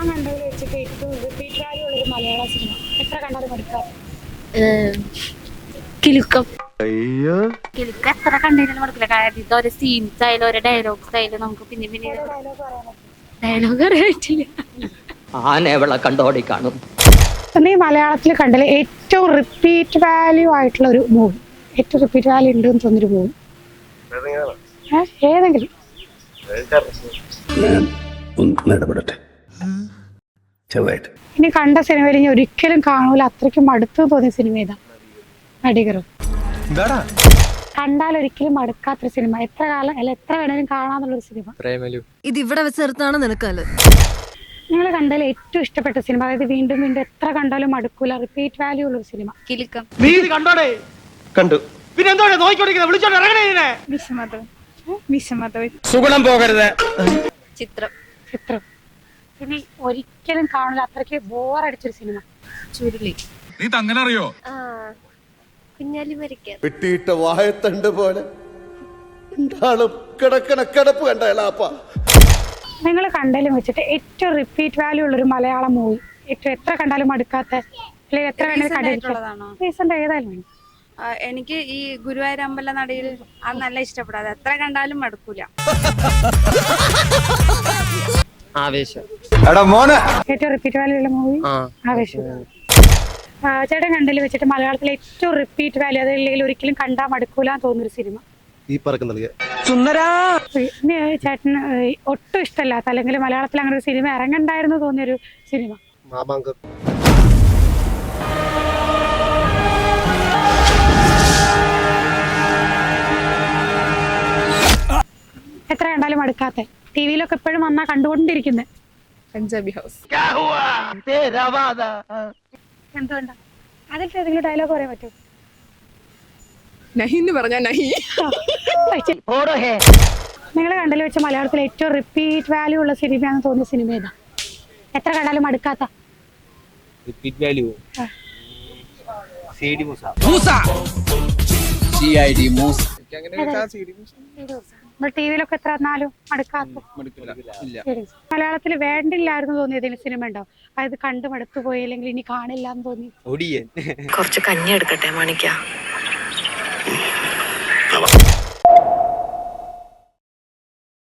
താൻ കണ്ടതിൽ വെച്ചിട്ട് ഏറ്റവും റിപ്പീറ്റ് വാല്യൂ ഉള്ളൊരു മലയാള സിനിമ എത്ര കണ്ടാലും മടുക്കാറ്? കിലുക്കം. കിലുക്കം എത്ര കണ്ടതിനും മടുക്കില്ല. കാരണം ഇതൊരു സീൻ സ്റ്റൈലും ഒരു ഡയലോഗ് സ്റ്റൈലും നമുക്ക് പിന്നെ പിന്നെ ഡയലോഗ് പറയാൻ പറ്റും. ഡയലോഗ് അറിയാൻ പറ്റില്ല. ആനവളെ കണ്ടോടി കാണും. നീ മലയാളത്തിൽ കണ്ടതിൽ ഏറ്റവും റിപ്പീറ്റ് വാല്യൂ ആയിട്ടുള്ള ഒരു മൂവി, ഏറ്റവും റിപ്പീറ്റ് വാല്യൂ ഉണ്ട് എന്ന് തോന്നിയൊരു മൂവി ഏതെങ്കിലും? ഇനി കണ്ട സിനിമയിൽ ഇനി ഒരിക്കലും കാണൂല അത്രയ്ക്കും മടുത്തു തോന്നിയ സിനിമ ഏതാ? നടികറും. കണ്ടാൽ ഒരിക്കലും മടുക്കാത്തൊരു സിനിമ, എത്ര കാലം അല്ല എത്ര വേണേലും കാണാന്നുള്ളൊരു സിനിമ. ഇത് ഇവിടെ വെച്ച് നിർത്താണ് നിനക്കല്ല. നിങ്ങൾ കണ്ടതിൽ ഏറ്റവും ഇഷ്ടപ്പെട്ട സിനിമ, അതായത് വീണ്ടും വീണ്ടും എത്ര കണ്ടാലും മടുക്കൂല, റിപ്പീറ്റ് വാല്യൂ ഉള്ളൊരു സിനിമ? കിലുക്കം. കണ്ടു. പിന്നെ എന്തോടെ നോക്കിക്കൊണ്ടിരിക്കുന്നത്? വിളിച്ചോണ്ട് ഇറങ്ങണേ. സുഗുണം പോകരുത്. ചിത്രം. ചിത്രം. ഇനി ഒരിക്കലും കാണൂല അത്രയ്ക്ക് ബോറടിച്ചൊരു സിനിമ? ചുരുളി. നീ തങ്ങനെ അറിയോ? കുഞ്ഞാലി മരിക്കാൻ. വെട്ടിയിട്ട വായത്തണ്ട് പോലെ കിടപ്പ് കണ്ടപ്പ. നിങ്ങൾ കണ്ടതിലും വെച്ചിട്ട് ഏറ്റവും റിപ്പീറ്റ് വാല്യൂ ഉള്ളൊരു മലയാളം മൂവി, ഏറ്റവും എത്ര കണ്ടാലും മടുക്കാത്ത, അല്ലെങ്കിൽ എത്ര വേണേലും കണ്ടിട്ടുള്ളതാണോ? റീസെന്റ് ഏതായാലും വേണം. എനിക്ക് ഈ ഗുരുവായൂർ അമ്പല നടയിൽ അത് നല്ല ഇഷ്ടപ്പെടാതെ എത്ര കണ്ടാലും മടുക്കൂല. ആവേശം. ഏറ്റവും റിപ്പീറ്റ് വാല്യൂ ഉള്ള മൂവി ആവേശം. ചേട്ടൻ കണ്ടതിൽ വെച്ചിട്ട് മലയാളത്തിലെ ഏറ്റവും റിപ്പീറ്റ് വാല്യൂ, അതല്ലെങ്കിൽ ഒരിക്കലും കണ്ടാൽ മടുക്കൂല തോന്നുന്നൊരു സിനിമ? ഈ പറക്കുന്ന ഇനി ചേട്ടന് ഒട്ടും ഇഷ്ടമല്ലാത്ത, അല്ലെങ്കിൽ മലയാളത്തിൽ അങ്ങനെ ഒരു സിനിമ ഇറങ്ങണ്ടായിരുന്നു തോന്നിയൊരു സിനിമ? മാമാങ്കം. എത്ര കണ്ടാലും മടുക്കാത്ത, ടിവിയിലൊക്കെ എപ്പോഴും വന്നാ കണ്ടുകൊണ്ടിരിക്കുന്നത്? പഞ്ചാബി ഹൗസ്. എന്തുകൊണ്ടാ? അതിൽ ഏതെങ്കിലും ഡയലോഗ് പറയാൻ പറ്റുമോ? നഹി എന്ന് പറഞ്ഞാ നഹി. നിങ്ങൾ കണ്ടതിൽ വെച്ച് മലയാളത്തിൽ ഏറ്റവും റിപ്പീറ്റ് വാല്യൂ ഉള്ള സിനിമയാണെന്ന് തോന്നിയ സിനിമ ഏതാ? എത്ര കണ്ടാലും മടുക്കാത്ത. Repeat value. നമ്മൾ ടിവിയിലൊക്കെ എത്ര വന്നാലും മടുക്കാത്ത. മലയാളത്തിൽ വേണ്ടില്ലായിരുന്നു തോന്നിയ ഏതെങ്കിലും സിനിമ ഉണ്ടോ? അതായത് കണ്ടു മടുത്തു പോയി, അല്ലെങ്കിൽ ഇനി കാണില്ല എന്ന് തോന്നി? കുറച്ച് കഞ്ഞി എടുക്കട്ടെ മാണിക്ക.